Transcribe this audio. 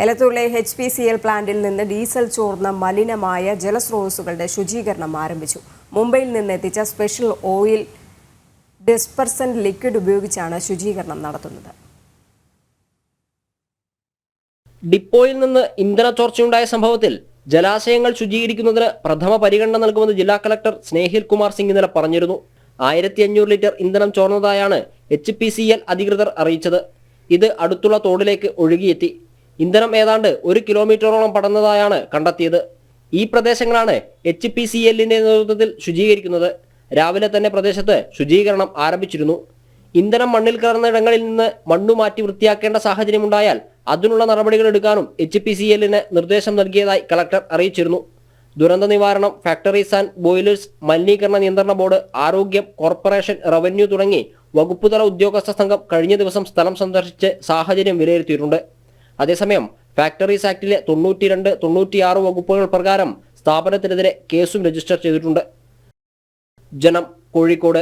എലത്തൂരിലെ HPCL പ്ലാന്റിൽ നിന്ന് diesel ചോർന്ന മലിനമായ ജലസ്രോതസ്സുകളുടെ ശുചീകരണം ആരംഭിച്ചു. മുംബൈയിൽ നിന്ന് എത്തിച്ച സ്പെഷ്യൽ ഓയിൽ ഡിസ്പെർസന്റ് ലിക്വിഡ് ഉപയോഗിച്ചാണ് ശുചീകരണം നടത്തുന്നത്. ഡിപ്പോയിൽ നിന്ന് ഇന്ധന ചോർച്ചയുണ്ടായ സംഭവത്തിൽ ജലാശയങ്ങൾ ശുചീകരിക്കുന്നതിന് പ്രഥമ പരിഗണന നൽകുമെന്ന് ജില്ലാ കളക്ടർ സ്നേഹിൽ കുമാർ സിംഗ് ഇന്നലെ പറഞ്ഞിരുന്നു. 1500 ലിറ്റർ ഇന്ധനം ചോർന്നതായാണ് HPCL അധികൃതർ അറിയിച്ചത്. ഇത് അടുത്തുള്ള തോടിലേക്ക് ഒഴുകിയെത്തി. ഇന്ധനം ഏതാണ്ട് 1 കിലോമീറ്ററോളം പടർന്നതായാണ് കണ്ടെത്തിയത്. ഈ പ്രദേശങ്ങളാണ് HPCLന്റെ നേതൃത്വത്തിൽ ശുചീകരിക്കുന്നത്. രാവിലെ തന്നെ പ്രദേശത്ത് ശുചീകരണം ആരംഭിച്ചിരുന്നു. ഇന്ധനം മണ്ണിൽ കലർന്ന ഇടങ്ങളിൽ നിന്ന് മണ്ണു മാറ്റി വൃത്തിയാക്കേണ്ട സാഹചര്യമുണ്ടായാൽ അതിനുള്ള നടപടികൾ എടുക്കാനും HPCLന് നിർദ്ദേശം നൽകിയതായി കളക്ടർ അറിയിച്ചിരുന്നു. ദുരന്ത നിവാരണം, ഫാക്ടറീസ് ആൻഡ് ബോയിലേഴ്സ്, മലിനീകരണ നിയന്ത്രണ ബോർഡ്, ആരോഗ്യം, കോർപ്പറേഷൻ, റവന്യൂ തുടങ്ങി വകുപ്പുതല ഉദ്യോഗസ്ഥ സംഘം കഴിഞ്ഞ ദിവസം സ്ഥലം സന്ദർശിച്ച് സാഹചര്യം വിലയിരുത്തിയിട്ടുണ്ട്. അതേസമയം ഫാക്ടറീസ് ആക്ടിലെ 92, 96 വകുപ്പുകൾ പ്രകാരം സ്ഥാപനത്തിനെതിരെ കേസും രജിസ്റ്റർ ചെയ്തിട്ടുണ്ട്. ജനം, കോഴിക്കോട്.